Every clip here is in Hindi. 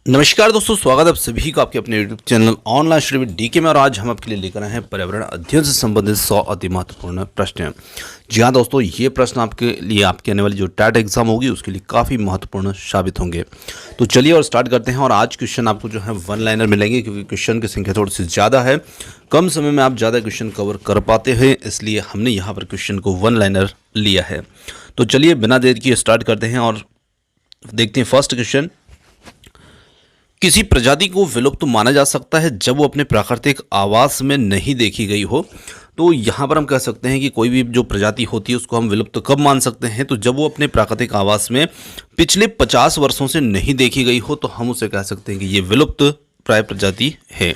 नमस्कार दोस्तों, स्वागत है आप सभी का आपके अपने YouTube channel online study with DK में। और आज हम आपके लिए लेकर आए हैं पर्यावरण अध्ययन से संबंधित 100 अति महत्वपूर्ण प्रश्न। जी हाँ दोस्तों, ये प्रश्न आपके लिए आपके आने वाली जो टैट एग्जाम होगी उसके लिए काफ़ी महत्वपूर्ण साबित होंगे। तो चलिए और स्टार्ट करते हैं। और आज क्वेश्चन आपको जो है वन लाइनर मिलेंगे, क्योंकि क्वेश्चन की संख्या थोड़ी सी ज़्यादा है। कम समय में आप ज़्यादा क्वेश्चन कवर कर पाते हैं, इसलिए हमने यहाँ पर क्वेश्चन को वन लाइनर लिया है। तो चलिए बिना देर किए स्टार्ट करते हैं और देखते हैं फर्स्ट क्वेश्चन। किसी प्रजाति को विलुप्त माना जा सकता है जब वो अपने प्राकृतिक आवास में नहीं देखी गई हो। तो यहाँ पर हम कह सकते हैं कि कोई भी जो प्रजाति होती है उसको हम विलुप्त कब मान सकते हैं, तो जब वो अपने प्राकृतिक आवास में पिछले 50 वर्षों से नहीं देखी गई हो, तो हम उसे कह सकते हैं कि ये विलुप्त प्राय प्रजाति है।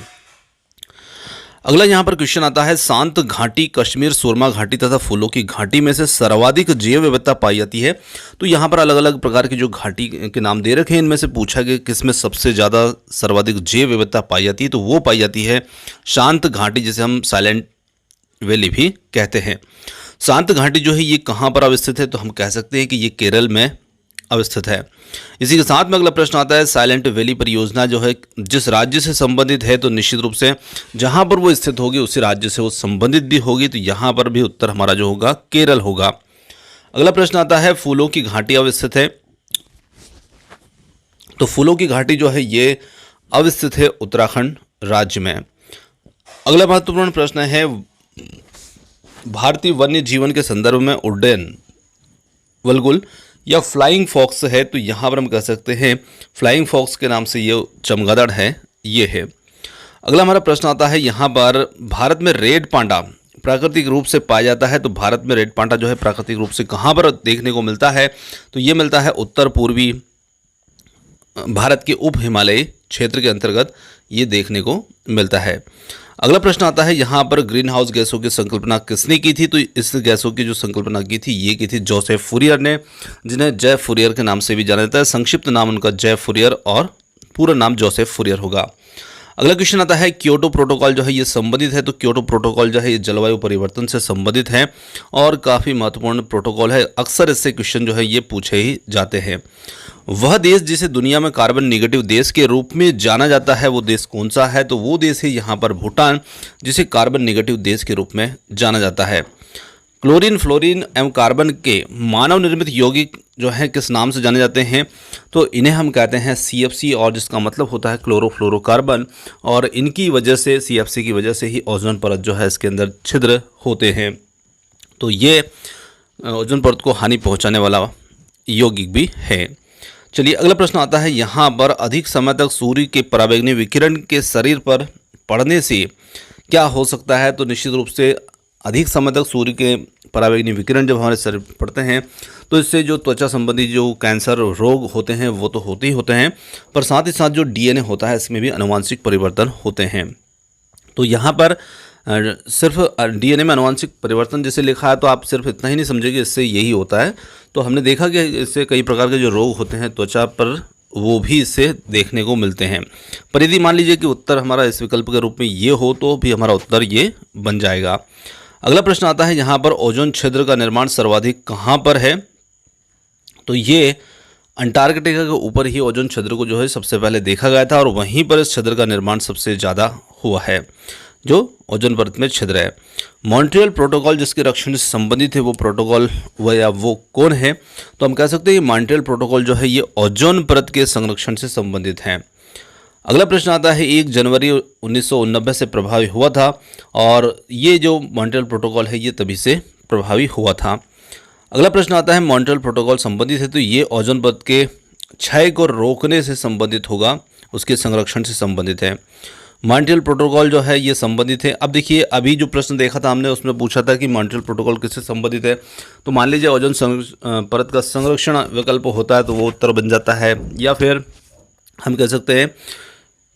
अगला यहाँ पर क्वेश्चन आता है, शांत घाटी, कश्मीर, सुरमा घाटी तथा फूलों की घाटी में से सर्वाधिक जैव विविधता पाई जाती है। तो यहाँ पर अलग अलग प्रकार की जो घाटी के नाम दे रखे हैं, इनमें से पूछा गया किसमें सबसे ज़्यादा सर्वाधिक जैव विविधता पाई जाती है, तो वो पाई जाती है शांत घाटी, जिसे हम साइलेंट वैली भी कहते हैं। शांत घाटी जो है ये कहाँ पर अवस्थित है, तो हम कह सकते हैं कि ये केरल में अवस्थित है। इसी के साथ में अगला प्रश्न आता है, साइलेंट वैली परियोजना जो है जिस राज्य से संबंधित है, तो निश्चित रूप से जहां पर वो स्थित होगी उसी राज्य से वो संबंधित भी होगी। तो यहां पर भी उत्तर हमारा जो होगा केरल होगा। अगला प्रश्न आता है, फूलों की घाटी अवस्थित है। तो फूलों की घाटी जो है ये अवस्थित है उत्तराखंड राज्य में। अगला महत्वपूर्ण प्रश्न है, भारतीय वन्य जीवन के संदर्भ में उड्डयन वल्गुल या फ्लाइंग फॉक्स है। तो यहाँ पर हम कह सकते हैं फ्लाइंग फॉक्स के नाम से ये चमगादड़ है, ये है। अगला हमारा प्रश्न आता है, यहाँ पर भारत में रेड पांडा प्राकृतिक रूप से पाया जाता है। तो भारत में रेड पांडा जो है प्राकृतिक रूप से कहाँ पर देखने को मिलता है, तो ये मिलता है उत्तर पूर्वी भारत के उप हिमालयी क्षेत्र के अंतर्गत ये देखने को मिलता है। अगला प्रश्न आता है, यहाँ पर ग्रीन हाउस गैसों की संकल्पना किसने की थी, तो इस गैसों की जो संकल्पना की थी ये की थी जोसेफ फूरियर ने, जिन्हें जय फूरियर के नाम से भी जाना जाता है। संक्षिप्त नाम उनका जय फूरियर और पूरा नाम जोसेफ फूरियर होगा। अगला क्वेश्चन आता है, क्योटो प्रोटोकॉल जो है ये संबंधित है। तो क्योटो प्रोटोकॉल जो है ये जलवायु परिवर्तन से संबंधित है और काफ़ी महत्वपूर्ण प्रोटोकॉल है। अक्सर इससे क्वेश्चन जो है ये पूछे ही जाते हैं। वह देश जिसे दुनिया में कार्बन निगेटिव देश के रूप में जाना जाता है, वो देश कौन सा है, तो वो देश है यहाँ पर भूटान, जिसे कार्बन निगेटिव देश के रूप में जाना जाता है। क्लोरीन, फ्लोरीन एवं कार्बन के मानव निर्मित यौगिक जो है किस नाम से जाने जाते हैं, तो इन्हें हम कहते हैं CFC, और जिसका मतलब होता है क्लोरोफ्लोरोकार्बन। और इनकी वजह से, CFC की वजह से ही ओजोन परत जो है इसके अंदर छिद्र होते हैं। तो ये ओजोन परत को हानि पहुंचाने वाला यौगिक भी है। चलिए अगला प्रश्न आता है, यहाँ पर अधिक समय तक सूर्य के पराबैंगनी विकिरण के शरीर पर पड़ने से क्या हो सकता है। तो निश्चित रूप से अधिक समय तक सूर्य के पराबैंगनी विकिरण जब हमारे शरीर पर पड़ते हैं, तो इससे जो त्वचा संबंधी जो कैंसर रोग होते हैं वो तो होते ही होते हैं, पर साथ ही साथ जो DNA होता है इसमें भी आनुवंशिक परिवर्तन होते हैं। तो यहाँ पर सिर्फ DNA में आनुवंशिक परिवर्तन जैसे लिखा है, तो आप सिर्फ इतना ही नहीं समझे कि इससे यही होता है। तो हमने देखा कि इससे कई प्रकार के जो रोग होते हैं त्वचा पर, वो भी इससे देखने को मिलते हैं। पर यदि मान लीजिए कि उत्तर हमारा इस विकल्प के रूप में ये हो, तो भी हमारा उत्तर ये बन जाएगा। अगला प्रश्न आता है, यहाँ पर ओजोन छिद्र का निर्माण सर्वाधिक कहाँ पर है। तो ये अंटार्कटिका के ऊपर ही ओजोन छिद्र को जो है सबसे पहले देखा गया था, और वहीं पर इस छिद्र का निर्माण सबसे ज़्यादा हुआ है, जो ओजोन परत में छिद्र है। मॉन्ट्रियल प्रोटोकॉल जिसके रक्षण से संबंधित है, वो प्रोटोकॉल वो कौन है, तो हम कह सकते हैं ये मॉन्ट्रियल प्रोटोकॉल जो है ये ओजोन परत के संरक्षण से संबंधित है। अगला प्रश्न आता है, 1 जनवरी 1989 से प्रभावी हुआ था, और ये जो मॉन्ट्रियल प्रोटोकॉल है ये तभी से प्रभावी हुआ था। अगला प्रश्न आता है, मॉन्ट्रियल प्रोटोकॉल संबंधित है, तो ये ओजोन परत के क्षय को रोकने से संबंधित होगा, उसके संरक्षण से संबंधित है। मॉन्ट्रियल प्रोटोकॉल जो है ये संबंधित है। अब देखिए, अभी जो प्रश्न देखा था हमने उसमें पूछा था कि मॉन्ट्रियल प्रोटोकॉल किससे संबंधित है। तो मान लीजिए ओजोन परत का संरक्षण विकल्प होता है, तो वो उत्तर बन जाता है। या फिर हम कह सकते हैं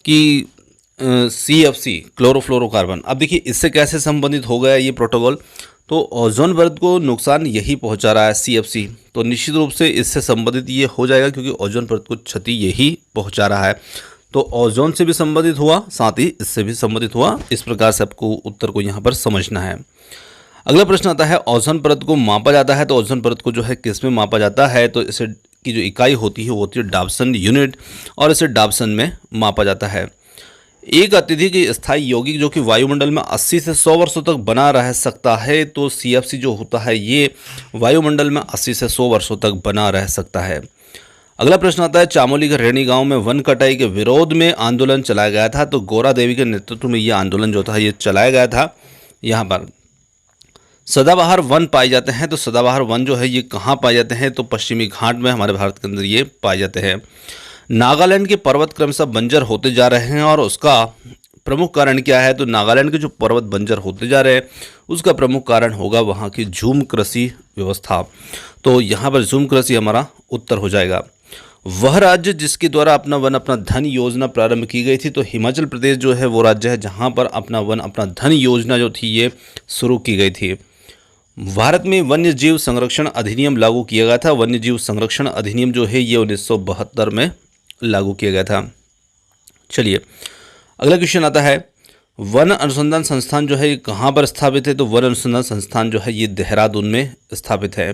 कि CFC क्लोरोफ्लोरोकार्बन। अब देखिए इससे कैसे संबंधित हो गया ये प्रोटोकॉल, तो ओजोन परत को नुकसान यही पहुंचा रहा है CFC, तो निश्चित रूप से इससे संबंधित ये हो जाएगा, क्योंकि ओजोन परत को क्षति यही पहुंचा रहा है। तो ओजोन से भी संबंधित हुआ, साथ ही इससे भी संबंधित हुआ। इस प्रकार से आपको उत्तर को यहाँ पर समझना है। अगला प्रश्न आता है, ओजोन परत को मापा जाता है, तो ओजोन परत को जो है किस में मापा जाता है, तो इसे इसकी जो इकाई होती है वो होती है डाबसन यूनिट, और इसे डाबसन में मापा जाता है। एक अत्यधिक स्थायी यौगिक जो कि वायुमंडल में 80 से 100 वर्षों तक बना रह सकता है, तो CFC जो होता है ये वायुमंडल में 80 से 100 वर्षों तक बना रह सकता है। अगला प्रश्न आता है, चामोली के रेणी गांव में वन कटाई के विरोध में आंदोलन चलाया गया था, तो गौरा देवी के नेतृत्व में ये आंदोलन जो था ये चलाया गया था। यहाँ पर सदाबहार वन पाए जाते हैं, तो सदाबहार वन जो है ये कहाँ पाए जाते हैं, तो पश्चिमी घाट में हमारे भारत के अंदर ये पाए जाते हैं। नागालैंड के पर्वत क्रमशः बंजर होते जा रहे हैं, और उसका प्रमुख कारण क्या है, तो नागालैंड के जो पर्वत बंजर होते जा रहे हैं उसका प्रमुख कारण होगा वहाँ की झूम कृषि व्यवस्था। तो यहाँ पर झूम कृषि हमारा उत्तर हो जाएगा। वह राज्य जिसके द्वारा अपना वन अपना धन योजना प्रारंभ की गई थी, तो हिमाचल प्रदेश जो है वो राज्य है जहाँ पर अपना वन अपना धन योजना जो थी ये शुरू की गई थी। भारत में वन्य जीव संरक्षण अधिनियम लागू किया गया था। वन्य जीव संरक्षण अधिनियम जो है ये 1972 में लागू किया गया था। चलिए अगला क्वेश्चन आता है, वन अनुसंधान संस्थान जो है ये कहाँ पर स्थापित है, तो वन अनुसंधान संस्थान जो है ये देहरादून में स्थापित है।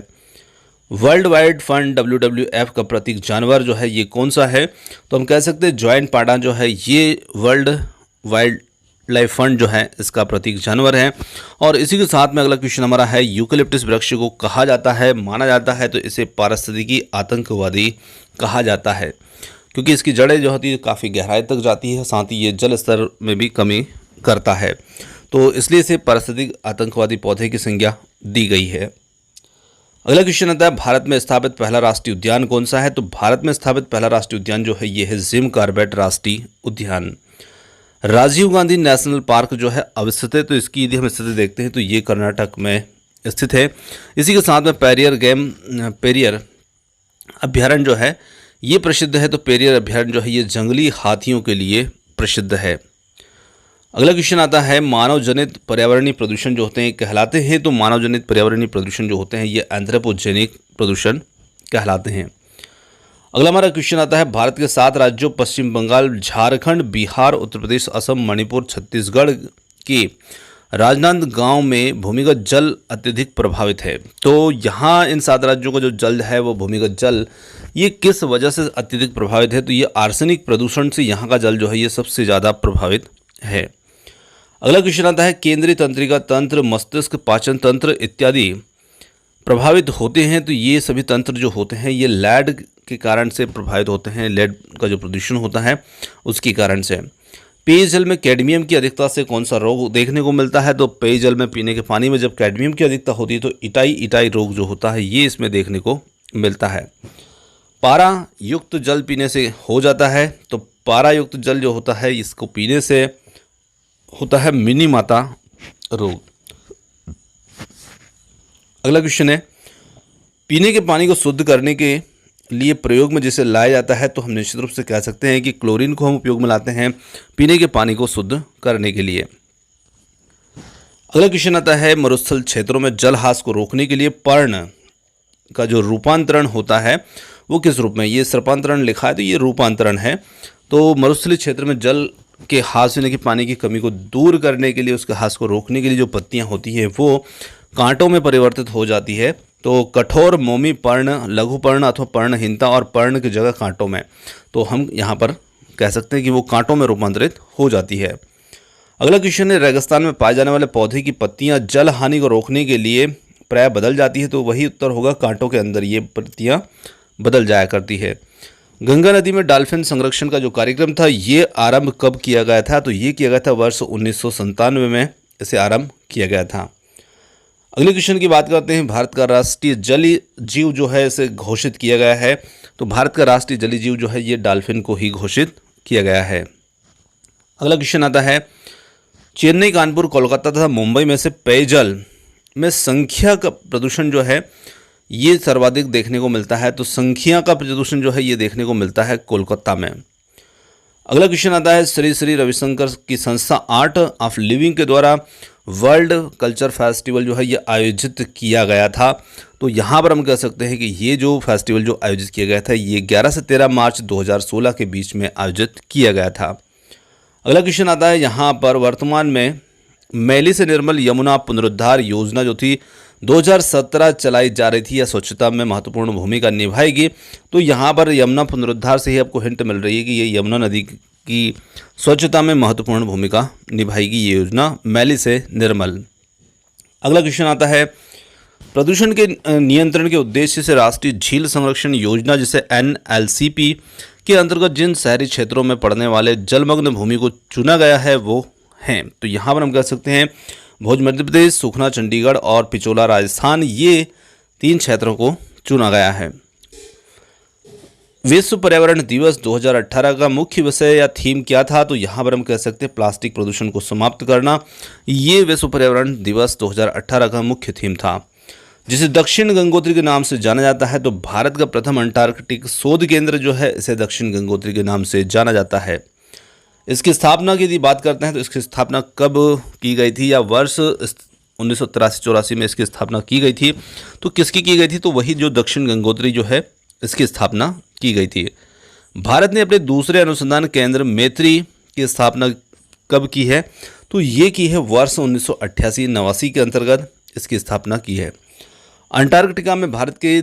वर्ल्ड वाइड फंड WWF का प्रतीक जानवर जो है ये कौन सा है, तो हम कह सकते हैं जॉइंट पांडा जो है ये वर्ल्ड वाइल्ड लाइफ फंड जो है इसका प्रतीक जानवर है। और इसी के साथ में अगला क्वेश्चन हमारा है, यूकलिप्टस वृक्ष को कहा जाता है, माना जाता है, तो इसे पारिस्थितिकी आतंकवादी कहा जाता है, क्योंकि इसकी जड़ें जो होती है काफ़ी गहराई तक जाती है, साथ ही ये जल स्तर में भी कमी करता है, तो इसलिए इसे पारिस्थितिक आतंकवादी पौधे की संज्ञा दी गई है। अगला क्वेश्चन आता है, भारत में स्थापित पहला राष्ट्रीय उद्यान कौन सा है, तो भारत में स्थापित पहला राष्ट्रीय उद्यान जो है ये है जिम कॉर्बेट राष्ट्रीय उद्यान। राजीव गांधी नेशनल पार्क जो है अवस्थित है, तो इसकी यदि हम स्थिति देखते हैं तो ये कर्नाटक में स्थित है। इसी के साथ में पेरियर अभ्यारण्य जो है ये प्रसिद्ध है, तो पेरियर अभ्यारण्य जो है ये जंगली हाथियों के लिए प्रसिद्ध है। अगला क्वेश्चन आता है, मानव जनित पर्यावरणीय प्रदूषण जो होते हैं कहलाते हैं, तो मानव जनित पर्यावरणीय प्रदूषण जो होते हैं ये एंथ्रोपोजेनिक प्रदूषण कहलाते हैं। अगला हमारा क्वेश्चन आता है, भारत के 7 राज्यों पश्चिम बंगाल, झारखंड, बिहार, उत्तर प्रदेश, असम, मणिपुर, छत्तीसगढ़ के राजनांदगांव में भूमिगत जल अत्यधिक प्रभावित है। तो यहाँ इन 7 राज्यों का जो जल है वो भूमिगत जल ये किस वजह से अत्यधिक प्रभावित है, तो ये आर्सेनिक प्रदूषण से यहाँ का जल जो है ये सबसे ज़्यादा प्रभावित है। अगला क्वेश्चन आता है, केंद्रीय तंत्रिका तंत्र, मस्तिष्क, पाचन तंत्र इत्यादि प्रभावित होते हैं, तो ये सभी तंत्र जो होते हैं ये लेड के कारण से प्रभावित होते हैं। लेड का जो प्रदूषण होता है उसके कारण से। पेयजल में कैडमियम की अधिकता से कौन सा रोग देखने को मिलता है, तो पेयजल में पीने के पानी में जब कैडमियम की अधिकता होती है तो इटाई रोग जो होता है ये इसमें देखने को मिलता है। पारा युक्त जल पीने से हो जाता है, तो पारा युक्त जल जो होता है इसको पीने से होता है मिनी माता रोग। अगला क्वेश्चन है, पीने के पानी को शुद्ध करने के लिए प्रयोग में जिसे लाया जाता है, तो हम निश्चित रूप से कह सकते हैं कि क्लोरीन को हम उपयोग में लाते हैं पीने के पानी को शुद्ध करने के लिए। अगला क्वेश्चन आता है, मरुस्थल क्षेत्रों में जलहास को रोकने के लिए पर्ण का जो रूपांतरण होता है वो किस रूप में, ये सर्पांतरण लिखा है तो ये रूपांतरण है। तो मरुस्थलीय क्षेत्र में जल के हास यानी कि पानी की कमी को दूर करने के लिए, उसके हास को रोकने के लिए जो पत्तियां होती हैं वो कांटों में परिवर्तित हो जाती है। तो कठोर, मोमी, पर्ण, लघु पर्ण अथवा पर्णहीनता और पर्ण की जगह कांटों में, तो हम यहाँ पर कह सकते हैं कि वो कांटों में रूपांतरित हो जाती है। अगला क्वेश्चन है, रेगिस्तान में पाए जाने वाले पौधे की पत्तियां जल हानि को रोकने के लिए प्राय बदल जाती है, तो वही उत्तर होगा, कांटों के अंदर ये पत्तियां बदल जाया करती है। गंगा नदी में डॉल्फिन संरक्षण का जो कार्यक्रम था ये आरंभ कब किया गया था, तो ये किया गया था वर्ष 1997 में इसे आरंभ किया गया था। अगले क्वेश्चन की बात करते हैं, भारत का राष्ट्रीय जलीय जीव जो है इसे घोषित किया गया है, तो भारत का राष्ट्रीय जलीय जीव जो है ये डॉल्फिन को ही घोषित किया गया है। अगला क्वेश्चन आता है, चेन्नई, कानपुर, कोलकाता तथा मुंबई में से पेयजल में संख्या का प्रदूषण जो है ये सर्वाधिक देखने को मिलता है, तो संख्या का प्रदूषण जो है ये देखने को मिलता है कोलकाता में। अगला क्वेश्चन आता है, श्री श्री रविशंकर की संस्था आर्ट ऑफ लिविंग के द्वारा वर्ल्ड कल्चर फेस्टिवल जो है ये आयोजित किया गया था, तो यहाँ पर हम कह सकते हैं कि ये जो फेस्टिवल जो आयोजित किया गया था ये 11 से 13 मार्च 2016 के बीच में आयोजित किया गया था। अगला क्वेश्चन आता है, यहाँ पर वर्तमान में मैली से निर्मल यमुना पुनरुद्धार योजना जो थी 2017 चलाई जा रही थी या स्वच्छता में महत्वपूर्ण भूमिका निभाएगी। तो यहाँ पर यमुना पुनरुद्धार से ही आपको हिंट मिल रही है कि ये यमुना नदी की स्वच्छता में महत्वपूर्ण भूमिका निभाएगी ये योजना, मैली से निर्मल। अगला क्वेश्चन आता है, प्रदूषण के नियंत्रण के उद्देश्य से राष्ट्रीय झील संरक्षण योजना जिसे NLCP के अंतर्गत जिन शहरी क्षेत्रों में पड़ने वाले जलमग्न भूमि को चुना गया है वो हैं, तो यहाँ पर हम कह सकते हैं भोज मध्य प्रदेश, सुखना चंडीगढ़ और पिचोला राजस्थान, ये 3 क्षेत्रों को चुना गया है। विश्व पर्यावरण दिवस 2018 का मुख्य विषय या थीम क्या था, तो यहाँ पर हम कह सकते हैं प्लास्टिक प्रदूषण को समाप्त करना। ये विश्व पर्यावरण दिवस 2018 का मुख्य थीम था। जिसे दक्षिण गंगोत्री के नाम से जाना जाता है, तो भारत का प्रथम अंटार्कटिक शोध केंद्र जो है इसे दक्षिण गंगोत्री के नाम से जाना जाता है। इसकी स्थापना की यदि बात करते हैं तो इसकी स्थापना कब की गई थी या वर्ष 1983-84 में इसकी स्थापना की गई थी। तो किसकी की गई थी, तो वही जो दक्षिण गंगोत्री जो है इसकी स्थापना की गई थी। भारत ने अपने दूसरे अनुसंधान केंद्र मैत्री की स्थापना कब की है, तो ये की है वर्ष 1988-89 के अंतर्गत इसकी स्थापना की है। अंटार्कटिका में भारत के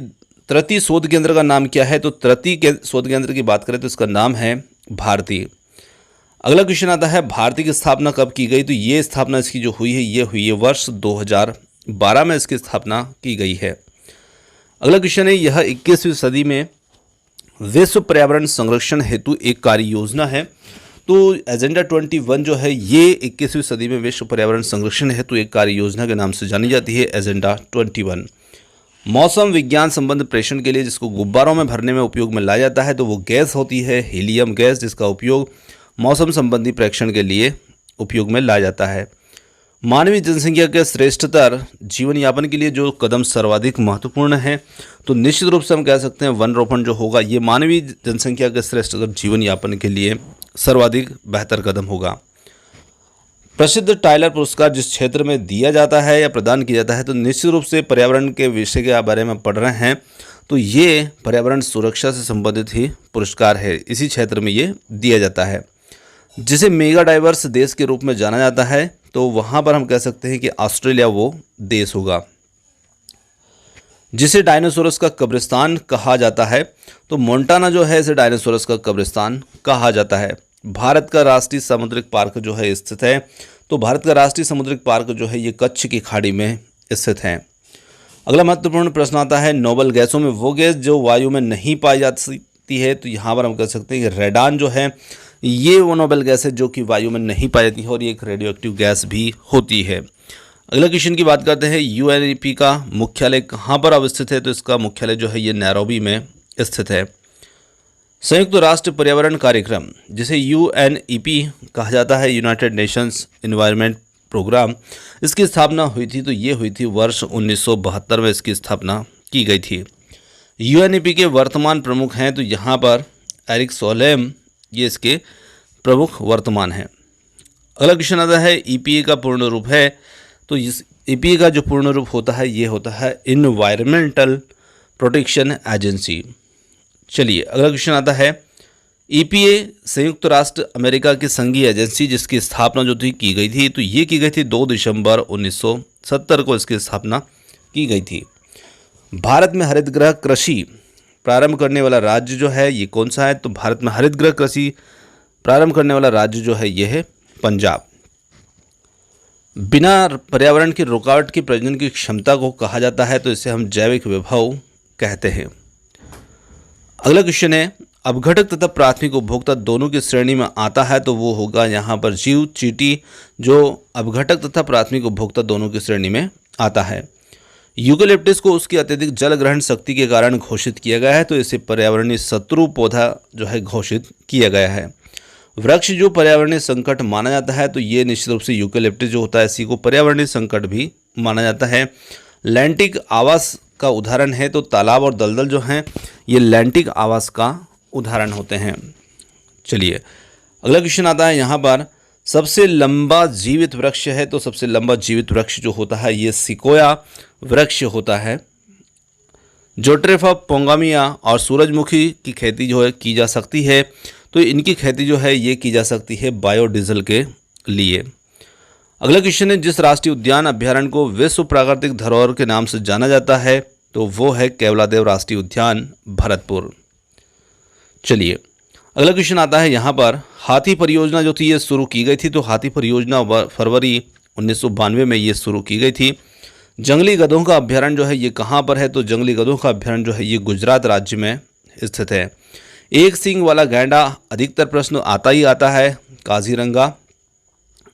तृतीय शोध केंद्र का नाम क्या है, तो तृतीय शोध केंद्र की बात करें तो इसका नाम है भारती। अगला क्वेश्चन आता है, भारती की स्थापना कब की गई, तो ये स्थापना इसकी जो हुई है ये हुई है वर्ष 2012 में इसकी स्थापना की गई है। अगला क्वेश्चन है, यह 21वीं सदी में विश्व पर्यावरण संरक्षण हेतु एक कार्य योजना है। तो एजेंडा 21 जो है ये 21वीं सदी में विश्व पर्यावरण संरक्षण हेतु एक कार्य योजना के नाम से जानी जाती है, एजेंडा 21। मौसम विज्ञान संबंध प्रेषण के लिए जिसको गुब्बारों में भरने में उपयोग में लाया जाता है, तो वो गैस होती है हीलियम गैस, जिसका उपयोग मौसम संबंधी प्रेक्षण के लिए उपयोग में लाया जाता है। मानवीय जनसंख्या के श्रेष्ठतर जीवन यापन के लिए जो कदम सर्वाधिक महत्वपूर्ण है, तो निश्चित रूप से हम कह सकते हैं वन रोपण जो होगा ये मानवीय जनसंख्या के श्रेष्ठतर जीवन यापन के लिए सर्वाधिक बेहतर कदम होगा। प्रसिद्ध टाइलर पुरस्कार जिस क्षेत्र में दिया जाता है या प्रदान किया जाता है, तो निश्चित रूप से पर्यावरण के विषय के बारे में पढ़ रहे हैं तो ये पर्यावरण सुरक्षा से संबंधित ही पुरस्कार है, इसी क्षेत्र में ये दिया जाता है। जिसे मेगा डाइवर्स देश के रूप में जाना जाता है, तो वहाँ पर हम कह सकते हैं कि ऑस्ट्रेलिया वो देश होगा। जिसे डायनासोरस का कब्रिस्तान कहा जाता है, तो मोंटाना जो है इसे डायनासोरस का कब्रिस्तान कहा जाता है। भारत का राष्ट्रीय समुद्रिक पार्क जो है स्थित है, तो भारत का राष्ट्रीय समुद्रिक पार्क जो है ये कच्छ की खाड़ी में स्थित है। अगला महत्वपूर्ण प्रश्न आता है, नोबल गैसों में वो गैस जो वायु में नहीं पाई जा सकती है, तो यहाँ पर हम कह सकते हैं कि रेडान जो है ये वो नोबेल गैस है जो कि वायु में नहीं पाई जाती है और ये एक रेडियो एक्टिव गैस भी होती है। अगला क्वेश्चन की बात करते हैं, यूएनईपी का मुख्यालय कहाँ पर अवस्थित है, तो इसका मुख्यालय जो है ये नैरोबी में स्थित है। संयुक्त राष्ट्र पर्यावरण कार्यक्रम जिसे यूएनईपी कहा जाता है, यूनाइटेड नेशंस एनवायरनमेंट प्रोग्राम, इसकी स्थापना हुई थी, तो ये हुई थी वर्ष 1972 में इसकी स्थापना की गई थी। यूएनईपी के वर्तमान प्रमुख हैं, तो यहाँ पर एरिक सोलेम ये इसके प्रमुख वर्तमान हैं। अगला क्वेश्चन आता है, ईपीए का पूर्ण रूप है, तो इस ईपीए का जो पूर्ण रूप होता है ये होता है इन्वायरमेंटल प्रोटेक्शन एजेंसी। चलिए अगला क्वेश्चन आता है, ईपीए संयुक्त राष्ट्र अमेरिका की संघीय एजेंसी जिसकी स्थापना जो थी की गई थी, तो ये की गई थी 2 दिसंबर 1970 को इसकी स्थापना की गई थी। भारत में हरितगृह कृषि प्रारंभ करने वाला राज्य जो है ये कौन सा है, तो भारत में हरितगृह कृषि प्रारंभ करने वाला राज्य जो है ये है पंजाब। बिना पर्यावरण की रुकावट की प्रजनन की क्षमता को कहा जाता है, तो इसे हम जैविक विभव कहते हैं। अगला क्वेश्चन है, अपघटक तथा प्राथमिक उपभोक्ता दोनों की श्रेणी में आता है, तो वो होगा यहाँ पर जीव चींटी जो अपघटक तथा प्राथमिक उपभोक्ता दोनों की श्रेणी में आता है। यूकेलिप्टस को उसकी अत्यधिक जल ग्रहण शक्ति के कारण घोषित किया गया है, तो इसे पर्यावरणीय शत्रु पौधा जो है घोषित किया गया है। वृक्ष जो पर्यावरणीय संकट माना जाता है, तो ये निश्चित रूप से यूकेलिप्टस जो होता है इसी को पर्यावरणीय संकट भी माना जाता है। लैंटिक आवास का उदाहरण है, तो तालाब और दलदल जो हैं ये लैंटिक आवास का उदाहरण होते हैं। चलिए अगला क्वेश्चन आता है, यहाँ पर सबसे लंबा जीवित वृक्ष है, तो सबसे लंबा जीवित वृक्ष जो होता है ये सिकोया वृक्ष होता है। जोट्रेफा पोंगामिया और सूरजमुखी की खेती जो है की जा सकती है, तो इनकी खेती जो है ये की जा सकती है बायोडीजल के लिए। अगला क्वेश्चन है, जिस राष्ट्रीय उद्यान अभ्यारण्य को विश्व प्राकृतिक धरोहर के नाम से जाना जाता है तो वो है केवलादेव राष्ट्रीय उद्यान, भरतपुर। चलिए अगला क्वेश्चन आता है यहाँ पर, हाथी परियोजना जो थी ये शुरू की गई थी, तो हाथी परियोजना फरवरी 1992 में ये शुरू की गई थी। जंगली गधों का अभ्यारण्य जो है ये कहाँ पर है, तो जंगली गधों का अभ्यारण्य जो है ये गुजरात राज्य में स्थित है। एक सींग वाला गैंडा अधिकतर प्रश्न आता ही आता है, काजीरंगा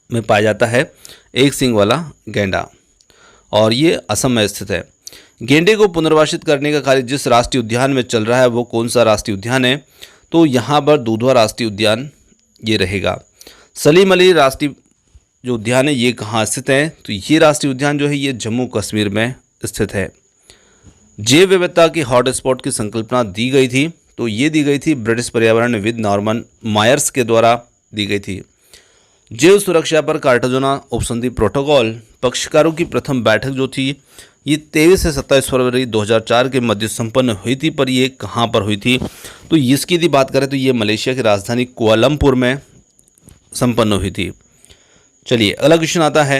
में पाया जाता है एक सींग वाला गैंडा, और ये असम में स्थित है। गेंडे को पुनर्वासित करने का कार्य जिस राष्ट्रीय उद्यान में चल रहा है वो कौन सा राष्ट्रीय उद्यान है, तो यहाँ पर दुधवा राष्ट्रीय उद्यान ये रहेगा। सलीम अली राष्ट्रीय जो उद्यान है ये कहाँ स्थित है, तो ये राष्ट्रीय उद्यान जो है ये जम्मू कश्मीर में स्थित है। जैव विविधता की हॉटस्पॉट की संकल्पना दी गई थी, तो ये दी गई थी ब्रिटिश पर्यावरणविद नॉर्मन मायर्स के द्वारा दी गई थी। जैव सुरक्षा पर कार्टागोना उपसंधि प्रोटोकॉल पक्षकारों की प्रथम बैठक जो थी ये 23 से 27 फरवरी 2004 के मध्य संपन्न हुई थी, पर ये कहाँ पर हुई थी, तो इसकी यदि बात करें तो ये मलेशिया की राजधानी कुआलालंपुर में संपन्न हुई थी। चलिए अगला क्वेश्चन आता है,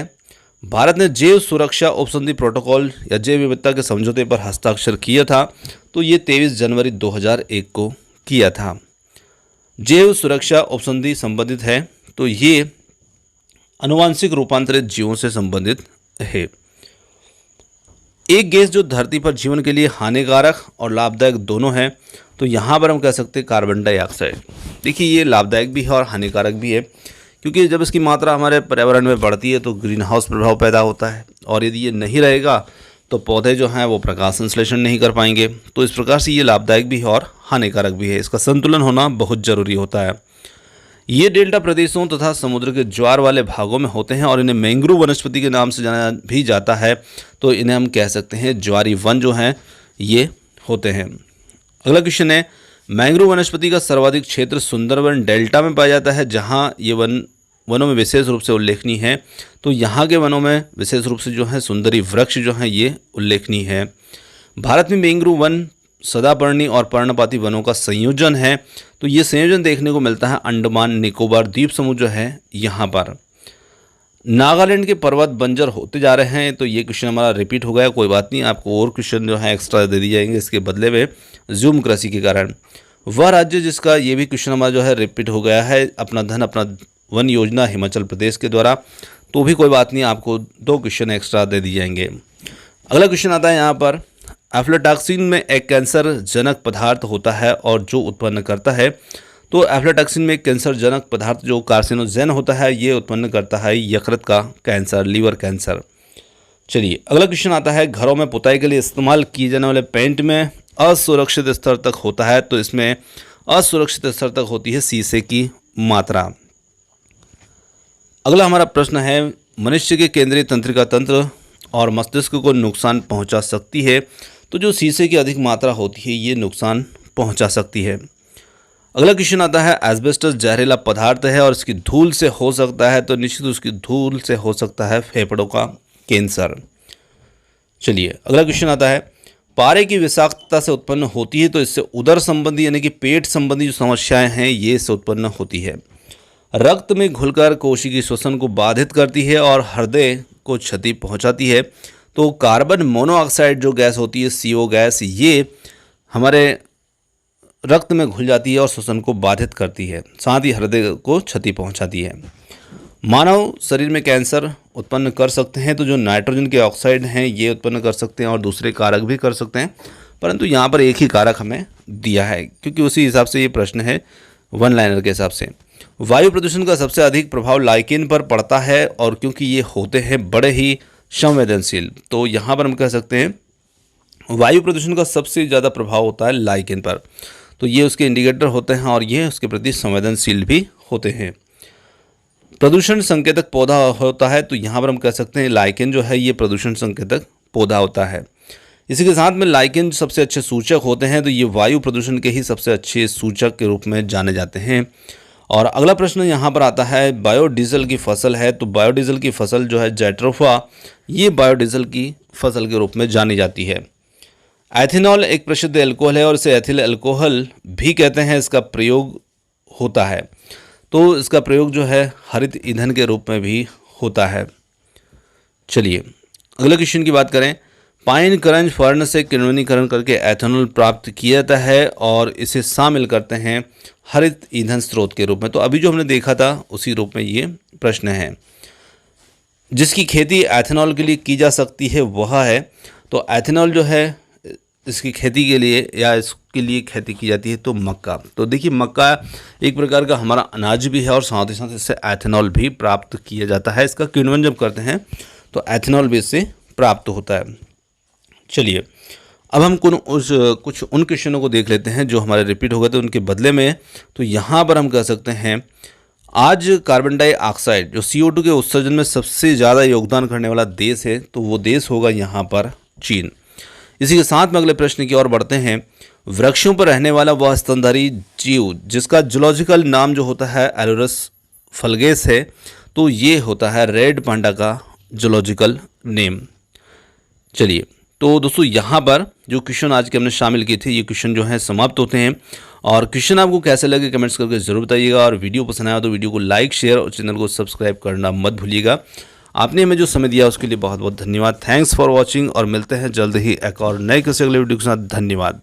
भारत ने जैव सुरक्षा उपसंधि प्रोटोकॉल या जैव विविधता के समझौते पर हस्ताक्षर किया था, तो ये 23 जनवरी 2001 को किया था। जैव सुरक्षा उपसंधि संबंधित है, तो ये आनुवांशिक रूपांतरित जीवों से संबंधित है। एक गैस जो धरती पर जीवन के लिए हानिकारक और लाभदायक दोनों है, तो यहाँ पर हम कह सकते हैं कार्बन डाइऑक्साइड। देखिए ये लाभदायक भी है और हानिकारक भी है, क्योंकि जब इसकी मात्रा हमारे पर्यावरण में बढ़ती है तो ग्रीन हाउस प्रभाव पैदा होता है, और यदि ये नहीं रहेगा तो पौधे जो हैं वो प्रकाश संश्लेषण नहीं कर पाएंगे। तो इस प्रकार से ये लाभदायक भी है और हानिकारक भी है, इसका संतुलन होना बहुत जरूरी होता है। ये डेल्टा प्रदेशों तथा समुद्र के ज्वार वाले भागों में होते हैं और इन्हें मैंग्रोव वनस्पति के नाम से जाना भी जाता है, तो इन्हें हम कह सकते हैं ज्वारी वन जो हैं ये होते हैं। अगला क्वेश्चन है, मैंग्रोव वनस्पति का सर्वाधिक क्षेत्र सुंदरवन डेल्टा में पाया जाता है, जहां ये वनों में विशेष रूप से उल्लेखनीय है, तो यहाँ के वनों में विशेष रूप से जो है सुंदरी वृक्ष जो हैं ये उल्लेखनीय है। भारत में मैंग्रोव वन सदापर्णी और पर्णपाती वनों का संयोजन है, तो ये संयोजन देखने को मिलता है अंडमान निकोबार द्वीप समूह जो है यहाँ पर। नागालैंड के पर्वत बंजर होते जा रहे हैं, तो ये क्वेश्चन हमारा रिपीट हो गया, कोई बात नहीं, आपको और क्वेश्चन जो है एक्स्ट्रा दे दिए जाएंगे इसके बदले में ज़ूम कृषि के कारण। वह राज्य जिसका ये भी क्वेश्चन हमारा जो है रिपीट हो गया है, अपना धन अपना वन योजना हिमाचल प्रदेश के द्वारा, तो भी कोई बात नहीं, आपको 2 क्वेश्चन एक्स्ट्रा दे दिए जाएंगे। अगला क्वेश्चन आता है यहाँ पर, एफ्लाटॉक्सिन में एक कैंसर जनक पदार्थ होता है और जो उत्पन्न करता है, तो एफ्लाटॉक्सिन में एक कैंसर जनक पदार्थ जो कार्सिनोजेन होता है ये उत्पन्न करता है यकृत का कैंसर, लीवर कैंसर। चलिए अगला क्वेश्चन आता है, घरों में पुताई के लिए इस्तेमाल किए जाने वाले पेंट में असुरक्षित स्तर तक होता है, तो इसमें असुरक्षित स्तर तक होती है शीशे की मात्रा। अगला हमारा प्रश्न है, मनुष्य के केंद्रीय तंत्रिका तंत्र और मस्तिष्क को नुकसान पहुंचा सकती है, तो जो शीशे की अधिक मात्रा होती है ये नुकसान पहुंचा सकती है। अगला क्वेश्चन आता है, एस्बेस्टस जहरीला पदार्थ है और इसकी धूल से हो सकता है, तो निश्चित उसकी धूल से हो सकता है फेफड़ों का कैंसर। चलिए अगला क्वेश्चन आता है, पारे की विषाक्तता से उत्पन्न होती है, तो इससे उदर संबंधी यानी कि पेट संबंधी जो समस्याएं हैं ये इससे उत्पन्न होती है। रक्त में घुलकर कोशिकीय श्वसन को बाधित करती है और हृदय को क्षति पहुंचाती है, तो कार्बन मोनोऑक्साइड जो गैस होती है CO गैस, ये हमारे रक्त में घुल जाती है और श्वसन को बाधित करती है, साथ ही हृदय को क्षति पहुंचाती है। मानव शरीर में कैंसर उत्पन्न कर सकते हैं, तो जो नाइट्रोजन के ऑक्साइड हैं ये उत्पन्न कर सकते हैं और दूसरे कारक भी कर सकते हैं, परंतु यहाँ पर एक ही कारक हमें दिया है क्योंकि उसी हिसाब से ये प्रश्न है वन लाइनर के हिसाब से। वायु प्रदूषण का सबसे अधिक प्रभाव लाइकेन पर पड़ता है और क्योंकि ये होते हैं बड़े ही संवेदनशील, तो यहाँ पर हम कह सकते हैं वायु प्रदूषण का सबसे ज़्यादा प्रभाव होता है लाइकेन पर, तो ये उसके इंडिकेटर होते हैं और ये उसके प्रति संवेदनशील भी होते हैं। प्रदूषण संकेतक पौधा होता है, तो यहाँ पर हम कह सकते हैं लाइकेन जो है ये प्रदूषण संकेतक पौधा होता है। इसी के साथ में लाइकेन सबसे अच्छे सूचक होते हैं, तो ये वायु प्रदूषण के ही सबसे अच्छे सूचक के रूप में जाने जाते हैं। और अगला प्रश्न यहाँ पर आता है, बायोडीजल की फसल है, तो बायोडीजल की फसल जो है जैट्रोफा, ये बायोडीजल की फसल के रूप में जानी जाती है। एथेनॉल एक प्रसिद्ध एल्कोहल है और इसे एथिल एल्कोहल भी कहते हैं, इसका प्रयोग होता है, तो इसका प्रयोग जो है हरित ईंधन के रूप में भी होता है। चलिए अगले क्वेश्चन की बात करें। पाइन करंज फर्नेस से किण्वनीकरण करके एथेनॉल प्राप्त किया जाता है और इसे शामिल करते हैं हरित ईंधन स्रोत के रूप में। तो अभी जो हमने देखा था उसी रूप में ये प्रश्न है। जिसकी खेती एथेनॉल के लिए की जा सकती है वह है, तो एथेनॉल जो है इसकी खेती के लिए या इसके लिए खेती की जाती है तो मक्का। तो देखिए मक्का एक प्रकार का हमारा अनाज भी है और साथ ही साथ इससे एथेनॉल भी प्राप्त किया जाता है। इसका किण्वन जब करते हैं तो एथेनॉल भी इससे प्राप्त होता है। चलिए अब हम कुछ उन क्वेश्चनों को देख लेते हैं जो हमारे रिपीट हो गए थे उनके बदले में। तो यहाँ पर हम कह सकते हैं आज कार्बन डाइऑक्साइड जो CO2 के उत्सर्जन में सबसे ज़्यादा योगदान करने वाला देश है तो वो देश होगा यहाँ पर चीन। इसी के साथ में अगले प्रश्न की ओर बढ़ते हैं। वृक्षों पर रहने वाला वह स्तनधारी जीव जिसका जूलॉजिकल नाम जो होता है एलोरस फल्गेस है, तो ये होता है रेड पांडा का जूलॉजिकल नेम। चलिए तो दोस्तों यहाँ पर जो क्वेश्चन आज के हमने शामिल किए थे ये क्वेश्चन जो है समाप्त होते हैं। और क्वेश्चन आपको कैसे लगे कमेंट्स करके जरूर बताइएगा, और वीडियो पसंद आया तो वीडियो को लाइक शेयर और चैनल को सब्सक्राइब करना मत भूलिएगा। आपने हमें जो समय दिया उसके लिए बहुत बहुत धन्यवाद। थैंक्स फॉर वॉचिंग और मिलते हैं जल्द ही एक और नए किसी अगले वीडियो के साथ। धन्यवाद।